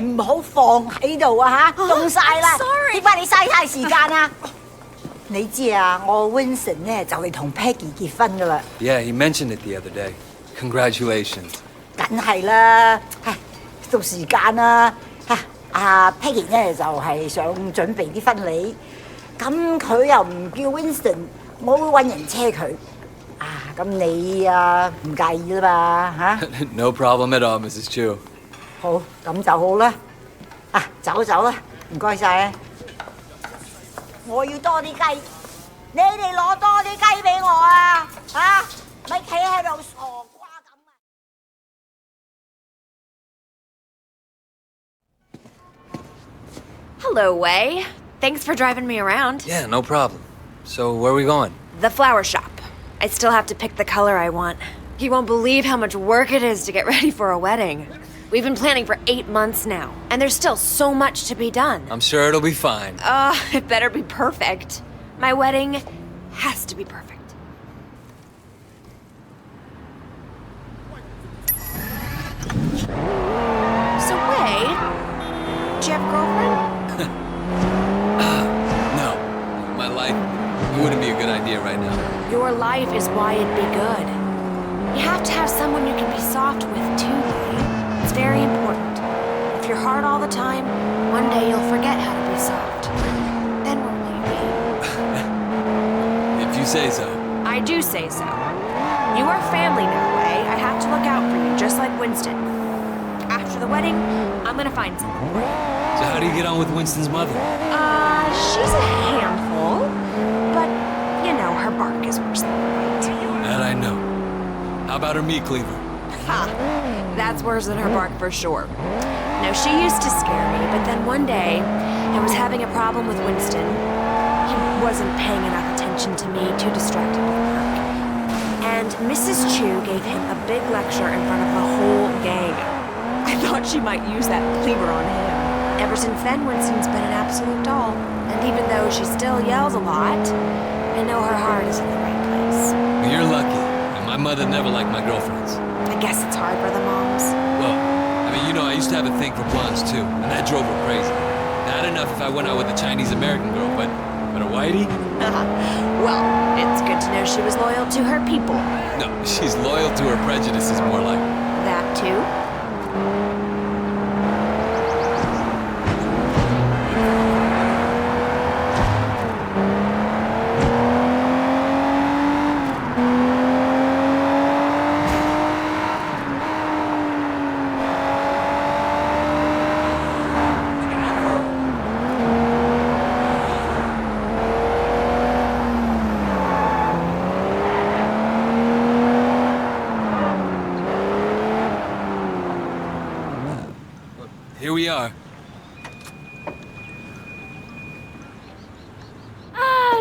唔好放喺度啊嚇，凍晒啦！點解你嘥太時間啊？你知啊，我 Winston 咧就嚟同 Peggy 結婚噶啦。Yeah, he mentioned it the other day. Congratulations. 梗係啦，到時間啦嚇。阿 Peggy 咧就係想準備啲婚禮，咁佢又唔叫 Winston，我會揾人車佢。咁你唔介意啦嘛嚇No problem at all, Mrs. Chu. 好，咁就好啦。走啦，唔該晒。我要多啲雞，你哋攞多啲雞俾我啊！咪企喺度傻瓜咁啊！Hello, Wei. Thanks for driving me around. Yeah, no problem. So, where are we going? The flower shop. I still have to pick the color I want. You won't believe how much work it is to get ready for a wedding. We've been planning for 8 months now, and there's still so much to be done. I'm sure it'll be fine. It better be perfect. My wedding has to be perfect. So, Wei, do you have a girlfriend? No. My life, it wouldn't be a good idea right now. Your life is why it'd be good. You have to have someone you can be soft with, too, Wei. It's very important. If you're hard all the time, one day you'll forget how to be soft. Then where will you be? If you say so. I do say so. You are family now, Wei. I have to look out for you, just like Winston. After the wedding, I'm gonna find someone for you. So how do you get on with Winston's mother? She's a handful, but, you know, her bark is worse than her bite. That I know. How about her meat cleaver? Ha! That's worse than her bark for sure. No, she used to scare me, but then one day, I was having a problem with Winston. He wasn't paying enough attention to me, too distracted with work. And Mrs. Chu gave him a big lecture in front of the whole gang. I thought she might use that cleaver on him. Ever since then, Winston's been an absolute doll. And even though she still yells a lot, I know her heart is in the right place. Well, you're lucky. My mother never liked my girlfriends. I guess it's hard for the moms. Well, I mean, you know, I used to have a thing for blondes too, and that drove her crazy. Not enough if I went out with a Chinese-American girl, but a whitey? Well, it's good to know she was loyal to her people. No, she's loyal to her prejudices, more like. That too? Here we are.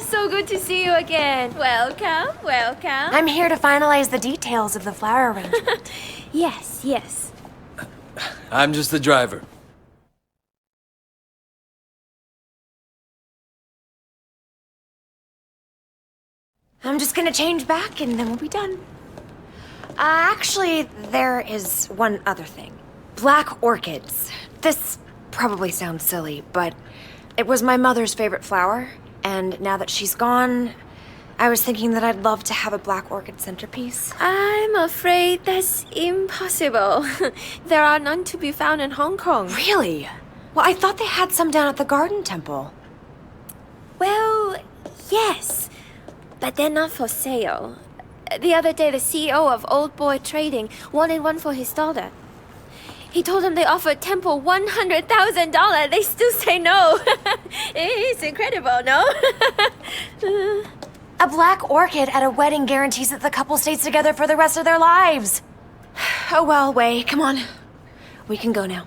So good to see you again. Welcome. I'm here to finalize the details of the flower arrangement. Yes. I'm just the driver. I'm just gonna change back and then we'll be done. Actually, there is one other thing. Black orchids. This probably sounds silly, but it was my mother's favorite flower, and now that she's gone, I was thinking that I'd love to have a black orchid centerpiece. I'm afraid that's impossible. There are none to be found in Hong Kong. Really? Well, I thought they had some down at the Garden Temple. Well, yes, but they're not for sale. The other day, the CEO of Old Boy Trading wanted one for his daughter. He told them they offered Temple $100,000. They still say no. It's incredible, no? A black orchid at a wedding guarantees that the couple stays together for the rest of their lives. Oh well, Wei, come on. We can go now.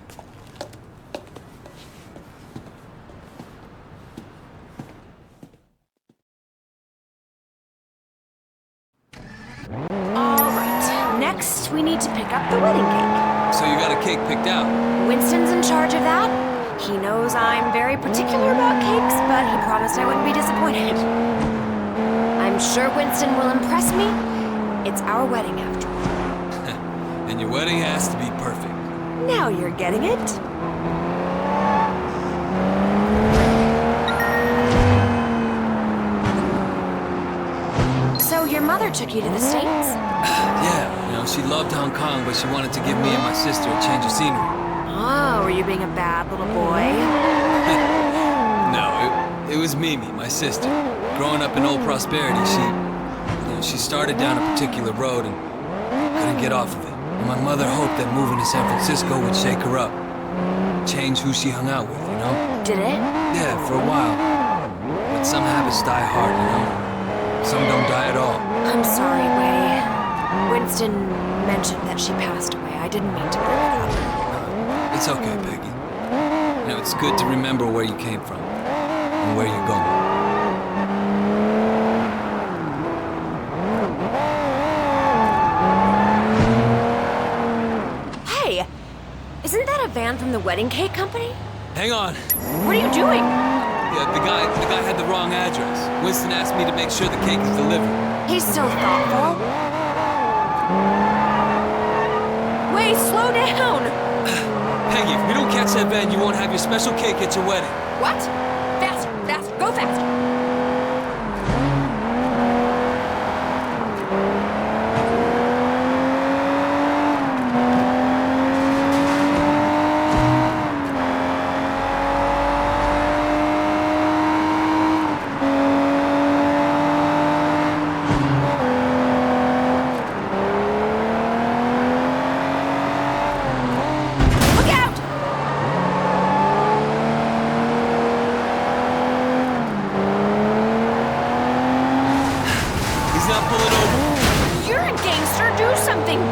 All right, next we need to pick up the wedding cake. So you got a cake picked out? Winston's in charge of that. He knows I'm very particular about cakes, but he promised I wouldn't be disappointed. I'm sure Winston will impress me. It's our wedding after all. And your wedding has to be perfect. Now you're getting it. So your mother took you to the States? Yeah, she loved Hong Kong, but she wanted to give me and my sister a change of scenery. Oh, were you being a bad little boy? No, it was Mimi, my sister. Growing up in Old Prosperity, she started down a particular road and couldn't get off of it. And my mother hoped that moving to San Francisco would shake her up. Change who she hung out with, Did it? Yeah, for a while. But some habits die hard, Some don't die at all. I'm sorry, Wei. Winston mentioned that she passed away. I didn't mean to bring it up. It's okay, Peggy. It's good to remember where you came from and where you're going. Hey! Isn't that a van from the wedding cake company? Hang on. What are you doing? Yeah, the guy had the wrong address. Winston asked me to make sure the cake is delivered. He's so thoughtful. Wait, slow down! Peggy, if we don't catch that van, you won't have your special cake at your wedding. What? Faster, faster, go faster!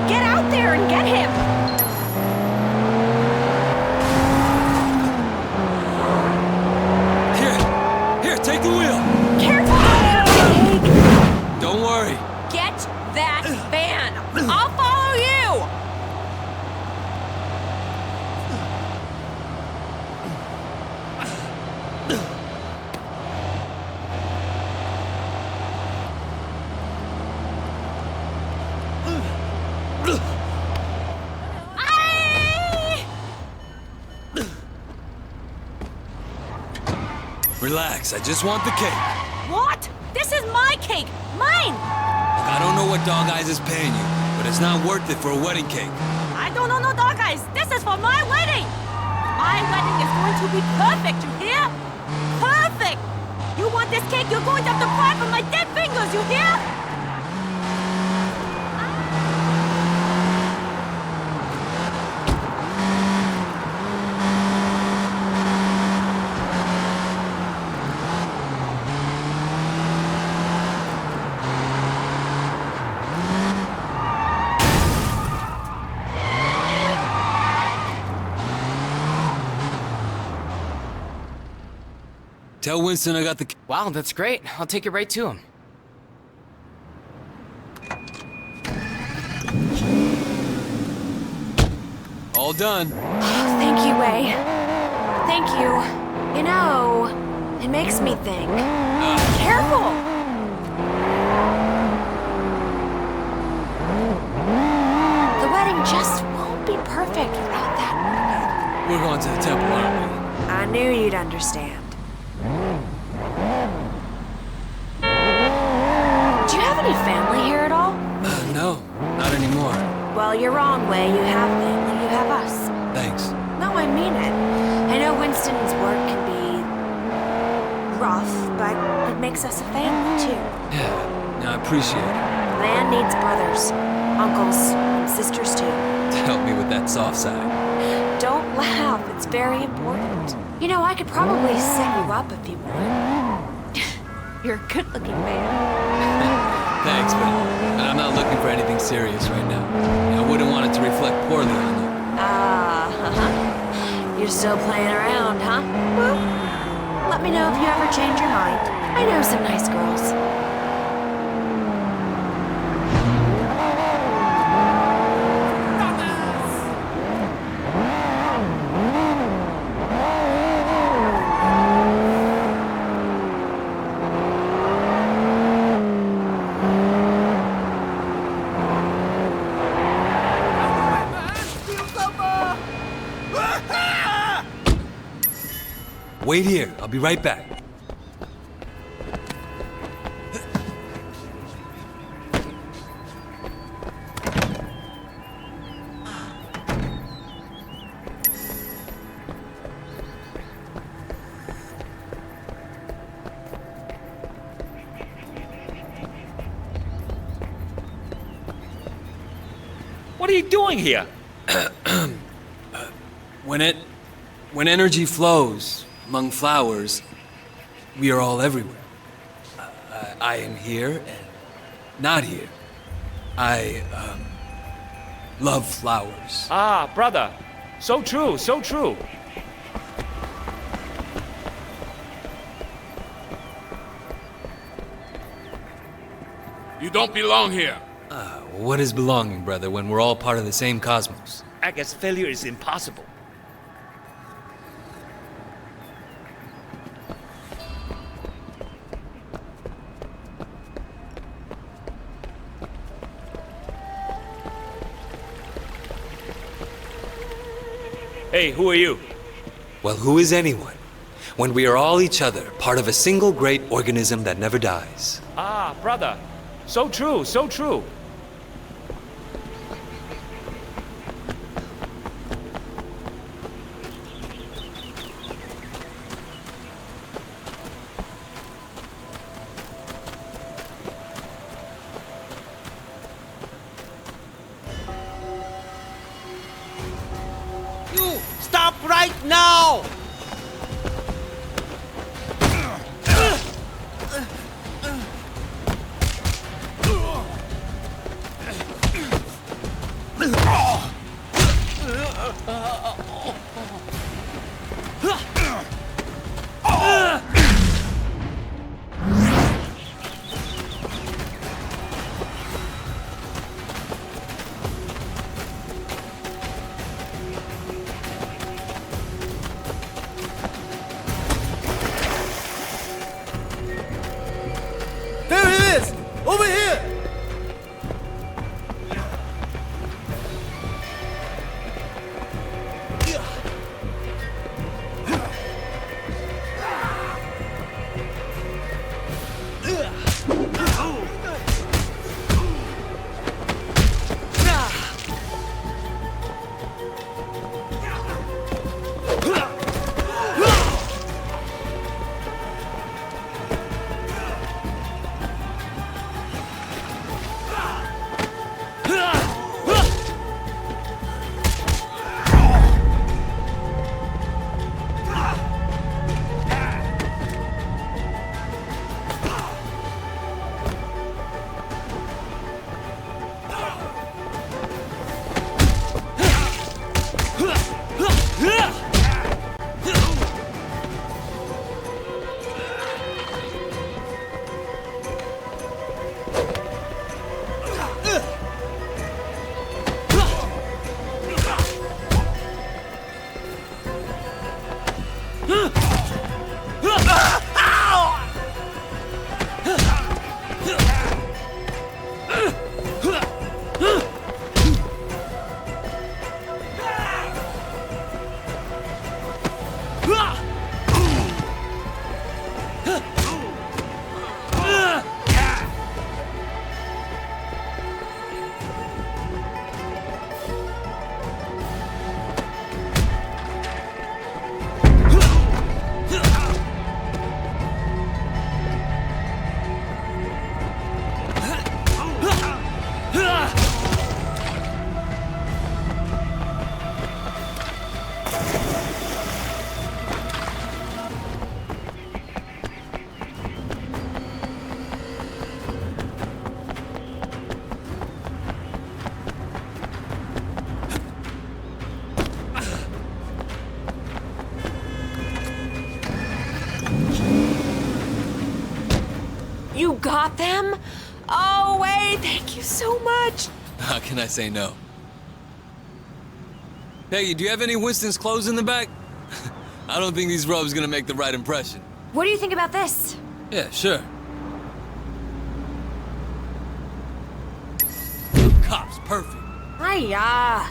Get out there and get him! Here, take the wheel! Careful! Don't worry. Get that van! I'll follow you! Relax, I just want the cake. What? This is my cake! Mine! Look, I don't know what Dog Eyes is paying you, but it's not worth it for a wedding cake. I don't know no Dog Eyes. This is for my wedding. My wedding is going to be perfect, you hear? Perfect! You want this cake, you're going to have to pry from my dead fingers, you hear? Tell Winston I got the... Wow, that's great. I'll take it right to him. All done. Thank you, Wei. Thank you. It makes me think. Careful! The wedding just won't be perfect without that. We're going to the temple, aren't we? I knew you'd understand. Do you have any family here at all? No, not anymore. Well, you're wrong, Wei. You have family. You have us. Thanks. No, I mean it. I know Winston's work can be rough, but it makes us a family, too. Yeah, I appreciate it. Man needs brothers, uncles, and sisters, too. To help me with that soft side. Don't laugh. It's very important. I could probably set you up if you want. You're a good-looking man. Thanks, but I'm not looking for anything serious right now. I wouldn't want it to reflect poorly on you. You're still playing around, huh? Well, let me know if you ever change your mind. I know some nice girls. wait here. I'll be right back. What are you doing here? When energy flows among flowers, we are all everywhere. I am here and not here. I love flowers. Ah, brother. So true, so true. You don't belong here. What is belonging, brother, when we're all part of the same cosmos? I guess failure is impossible. Hey, who are you? Well, who is anyone when we are all each other, part of a single great organism that never dies? Ah, brother. So true, so true. You stop right now! There he is! Over here! You got them? Oh, wait, thank you so much. How can I say no? Peggy, do you have any Winston's clothes in the back? I don't think these robes gonna make the right impression. What do you think about this? Yeah, sure. Cops, perfect. Hiya.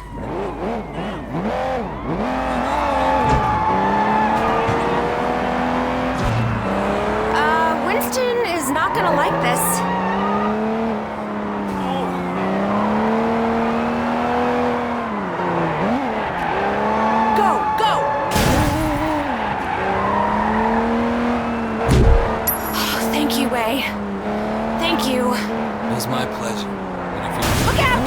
not gonna like this. Thank you. It was my pleasure. Look out!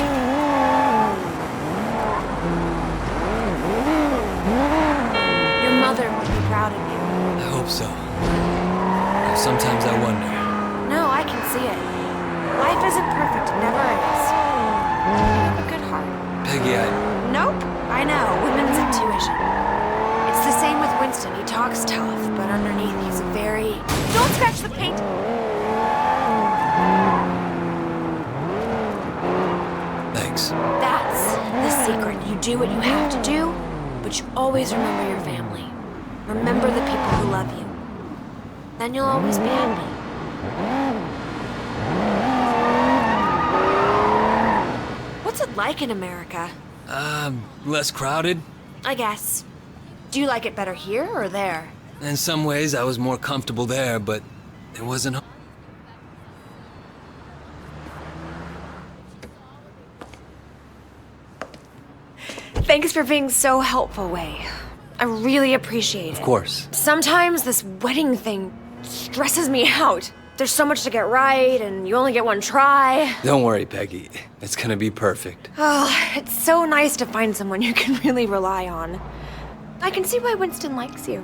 Your mother would be proud of you. I hope so. Sometimes I wonder. No, I can see it. Life isn't perfect, it never is. You have a good heart. Peggy, Nope, I know. Women's intuition. It's the same with Winston. He talks tough, but underneath he's a very... Don't scratch the paint! Thanks. That's the secret. You do what you have to do, but you always remember your family. Remember the people who love you. Then you'll always be happy. What's it like in America? Less crowded. I guess. Do you like it better here or there? In some ways, I was more comfortable there, but it wasn't... Thanks for being so helpful, Wei. I really appreciate it. Of course. Sometimes this wedding thing stresses me out. There's so much to get right, and you only get one try. Don't worry, Peggy. It's gonna be perfect. Oh, it's so nice to find someone you can really rely on. I can see why Winston likes you.